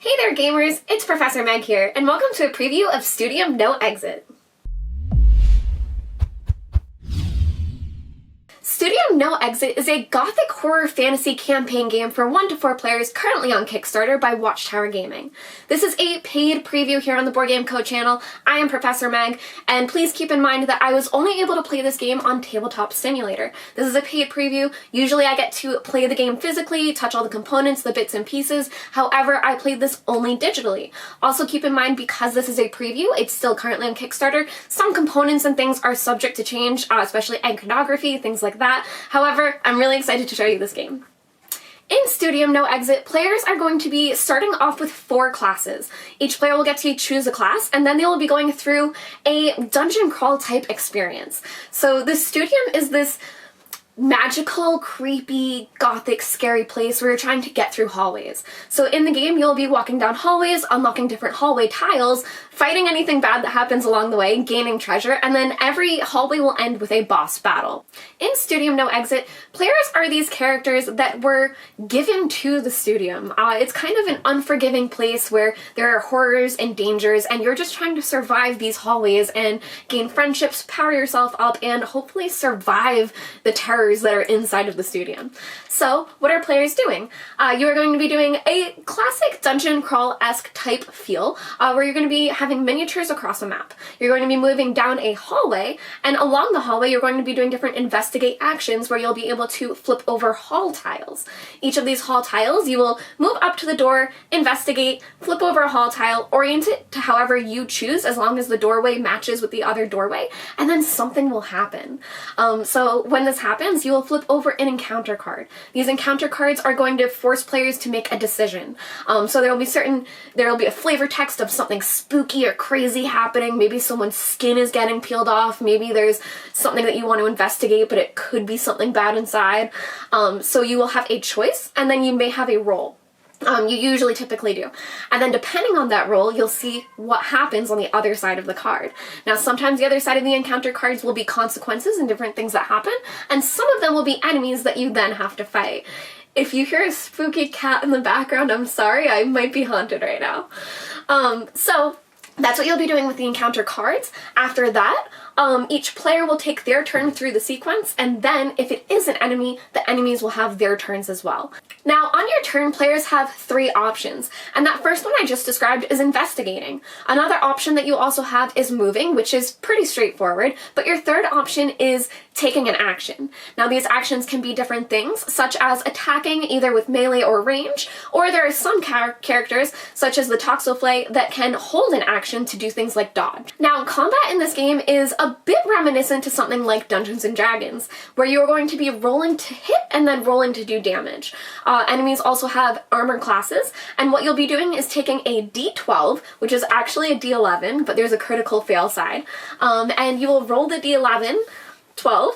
Hey there gamers, it's Professor Meg here, and welcome to a preview of Studium No Exit. Studium No Exit is a Gothic horror fantasy campaign game for 1 to 4 players currently on Kickstarter by Watchtower Gaming. This is a paid preview here on the Board Game Co channel. I am Professor Meg, and please keep in mind that I was only able to play this game on Tabletop Simulator. This is a paid preview. Usually I get to play the game physically, touch all the components, the bits and pieces. However, I played this only digitally. Also keep in mind, because this is a preview, it's still currently on Kickstarter, some components and things are subject to change, especially iconography, things like that. However, I'm really excited to show you this game. In Studium No Exit, players are going to be starting off with 4 classes. Each player will get to choose a class, and then they will be going through a dungeon crawl type experience. So the Studium is this magical, creepy, gothic, scary place where you're trying to get through hallways. So in the game, you'll be walking down hallways, unlocking different hallway tiles, fighting anything bad that happens along the way, gaining treasure, and then every hallway will end with a boss battle. In Studium No Exit, players are these characters that were given to the Studium. It's kind of an unforgiving place where there are horrors and dangers, and you're just trying to survive these hallways and gain friendships, power yourself up, and hopefully survive the terrors that are inside of the Studium. So, what are players doing? You are going to be doing a classic dungeon crawl-esque type feel, where you're going to be having miniatures across a map. You're going to be moving down a hallway, and along the hallway you're going to be doing different investigate actions where you'll be able to flip over hall tiles. Each of these hall tiles, you will move up to the door, investigate, flip over a hall tile, orient it to however you choose as long as the doorway matches with the other doorway, and then something will happen. So when this happens, you will flip over an encounter card. These encounter cards are going to force players to make a decision. So there will be a flavor text of something spooky or crazy happening. Maybe someone's skin is getting peeled off. Maybe there's something that you want to investigate, but it could be something bad inside. So you will have a choice, and then you may have a roll. You typically do. And then depending on that roll, you'll see what happens on the other side of the card. Now, sometimes the other side of the encounter cards will be consequences and different things that happen, and some of them will be enemies that you then have to fight. If you hear a spooky cat in the background, I'm sorry, I might be haunted right now. So that's what you'll be doing with the encounter cards. After that, each player will take their turn through the sequence, and then if it is an enemy, the enemies will have their turns as well. Now, on your turn, players have 3 options, and that first one I just described is investigating. Another option that you also have is moving, which is pretty straightforward, but your third option is taking an action. Now, these actions can be different things, such as attacking either with melee or range, or there are some characters, such as the Toxoflay, that can hold an action to do things like dodge. Now, combat in this game is a bit reminiscent to something like Dungeons & Dragons, where you're going to be rolling to hit and then rolling to do damage. Enemies also have armor classes, and what you'll be doing is taking a D12, which is actually a D11, but there's a critical fail side, and you will roll the D11, 12,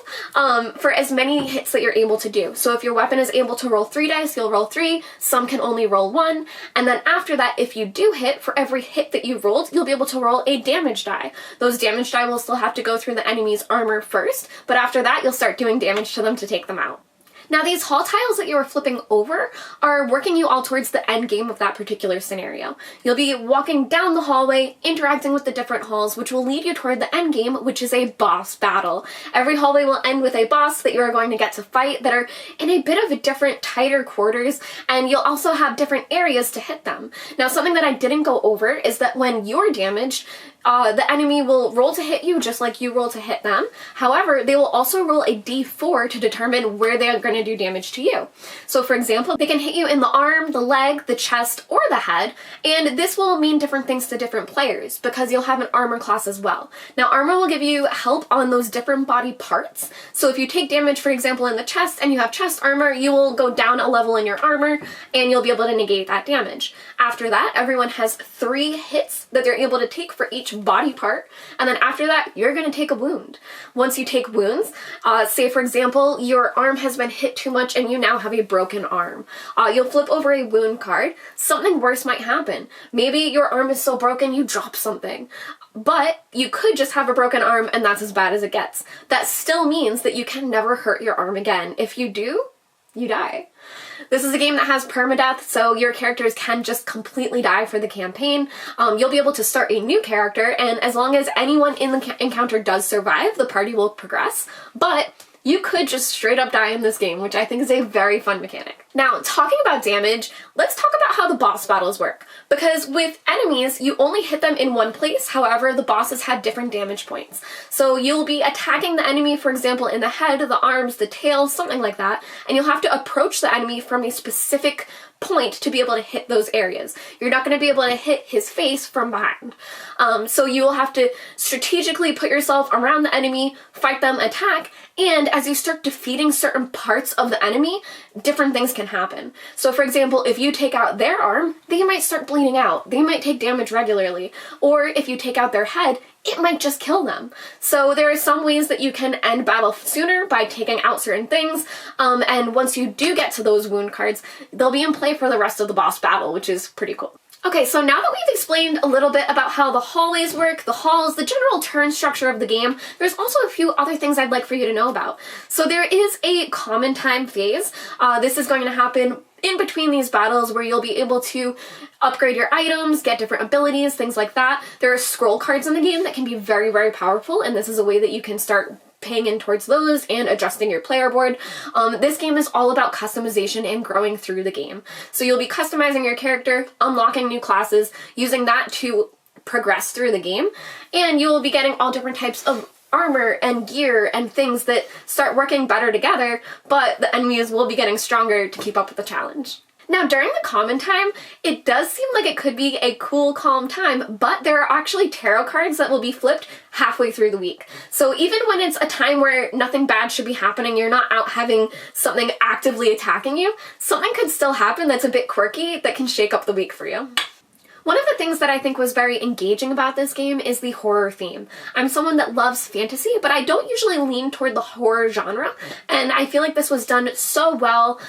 for as many hits that you're able to do. So if your weapon is able to roll 3 dice, you'll roll 3, some can only roll 1, and then after that, if you do hit, for every hit that you rolled, you'll be able to roll a damage die. Those damage die will still have to go through the enemy's armor first, but after that, you'll start doing damage to them to take them out. Now, these hall tiles that you are flipping over are working you all towards the end game of that particular scenario. You'll be walking down the hallway, interacting with the different halls, which will lead you toward the end game, which is a boss battle. Every hallway will end with a boss that you are going to get to fight that are in a bit of a different, tighter quarters, and you'll also have different areas to hit them. Now, something that I didn't go over is that when you're damaged, the enemy will roll to hit you just like you roll to hit them. However, they will also roll a d4 to determine where they are going to do damage to you. So for example, they can hit you in the arm, the leg, the chest, or the head, and this will mean different things to different players because you'll have an armor class as well. Now, armor will give you help on those different body parts. So if you take damage, for example, in the chest and you have chest armor, you will go down a level in your armor and you'll be able to negate that damage. After that, everyone has 3 hits that they're able to take for each body part, and then after that you're going to take a wound. Once you take wounds, say for example your arm has been hit too much and you now have a broken arm, you'll flip over a wound card. Something worse might happen. Maybe your arm is so broken you drop something, but you could just have a broken arm and that's as bad as it gets. That still means that you can never hurt your arm again. If you do, you die. This is a game that has permadeath, so your characters can just completely die for the campaign. You'll be able to start a new character, and as long as anyone in the encounter does survive, the party will progress. But you could just straight up die in this game, which I think is a very fun mechanic. Now, talking about damage, let's talk about how the boss battles work. Because with enemies, you only hit them in one place, however, the bosses have different damage points. So you'll be attacking the enemy, for example, in the head, the arms, the tail, something like that, and you'll have to approach the enemy from a specific point to be able to hit those areas. You're not going to be able to hit his face from behind. So you will have to strategically put yourself around the enemy, fight them, attack, and as you start defeating certain parts of the enemy, different things can happen. So for example, if you take out their arm, they might start bleeding out. They might take damage regularly. Or if you take out their head, it might just kill them. So there are some ways that you can end battle sooner by taking out certain things, and once you do get to those wound cards, they'll be in play for the rest of the boss battle, which is pretty cool. Okay, so now that we've explained a little bit about how the hallways work, the halls, the general turn structure of the game, there's also a few other things I'd like for you to know about. So there is a common time phase. This is going to happen in between these battles where you'll be able to upgrade your items, get different abilities, things like that. There are scroll cards in the game that can be very, very powerful, and this is a way that you can start paying in towards those and adjusting your player board. This game is all about customization and growing through the game. So you'll be customizing your character, unlocking new classes, using that to progress through the game, and you will be getting all different types of armor and gear and things that start working better together, but the enemies will be getting stronger to keep up with the challenge. Now, during the common time, it does seem like it could be a cool, calm time, but there are actually tarot cards that will be flipped halfway through the week. So even when it's a time where nothing bad should be happening, you're not out having something actively attacking you, something could still happen that's a bit quirky that can shake up the week for you. One of the things that I think was very engaging about this game is the horror theme. I'm someone that loves fantasy, but I don't usually lean toward the horror genre, and I feel like this was done so well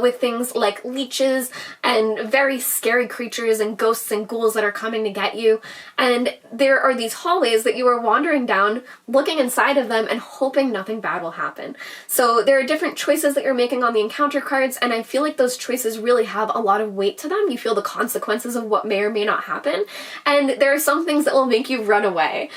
with things like leeches and very scary creatures and ghosts and ghouls that are coming to get you. And there are these hallways that you are wandering down, looking inside of them and hoping nothing bad will happen. So there are different choices that you're making on the encounter cards, and I feel like those choices really have a lot of weight to them. You feel the consequences of what may or may not happen, and there are some things that will make you run away.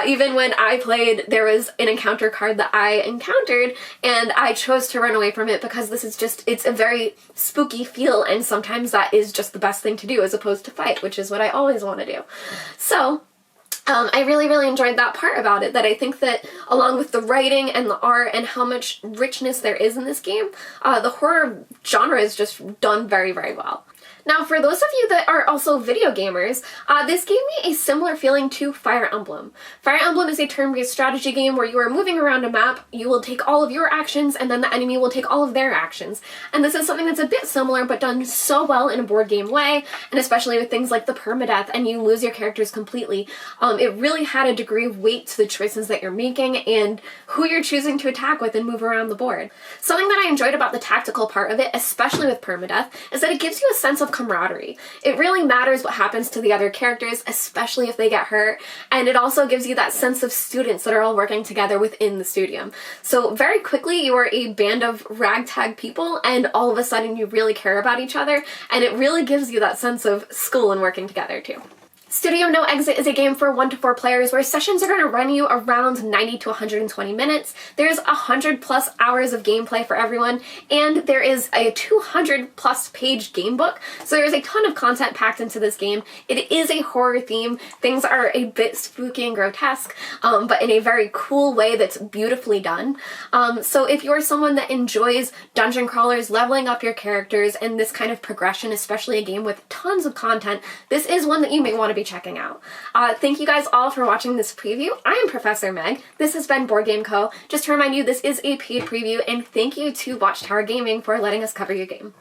Even when I played, there was an encounter card that I encountered, and I chose to run away from it because this is just, it's a very spooky feel, and sometimes that is just the best thing to do as opposed to fight, which is what I always want to do. So I really, really enjoyed that part about it, that I think that along with the writing and the art and how much richness there is in this game, the horror genre is just done very, very well. Now, for those of you that are also video gamers, this gave me a similar feeling to Fire Emblem. Fire Emblem is a turn-based strategy game where you are moving around a map, you will take all of your actions, and then the enemy will take all of their actions. And this is something that's a bit similar, but done so well in a board game way, and especially with things like the permadeath, and you lose your characters completely. It really had a degree of weight to the choices that you're making and who you're choosing to attack with and move around the board. Something that I enjoyed about the tactical part of it, especially with permadeath, is that it gives you a sense of camaraderie. It really matters what happens to the other characters, especially if they get hurt, and it also gives you that sense of students that are all working together within the Studium. So very quickly you are a band of ragtag people, and all of a sudden you really care about each other, and it really gives you that sense of school and working together too. Studium No Exit is a game for 1 to 4 players where sessions are going to run you around 90 to 120 minutes. There's 100+ hours of gameplay for everyone, and there is a 200+ page game book, so there's a ton of content packed into this game. It is a horror theme. Things are a bit spooky and grotesque, but in a very cool way that's beautifully done. So if you're someone that enjoys dungeon crawlers, leveling up your characters, and this kind of progression, especially a game with tons of content, this is one that you may want to be checking out. Thank you guys all for watching this preview. I am Professor Meg. This has been Board Game Co. Just to remind you, this is a paid preview, and thank you to Watchtower Gaming for letting us cover your game.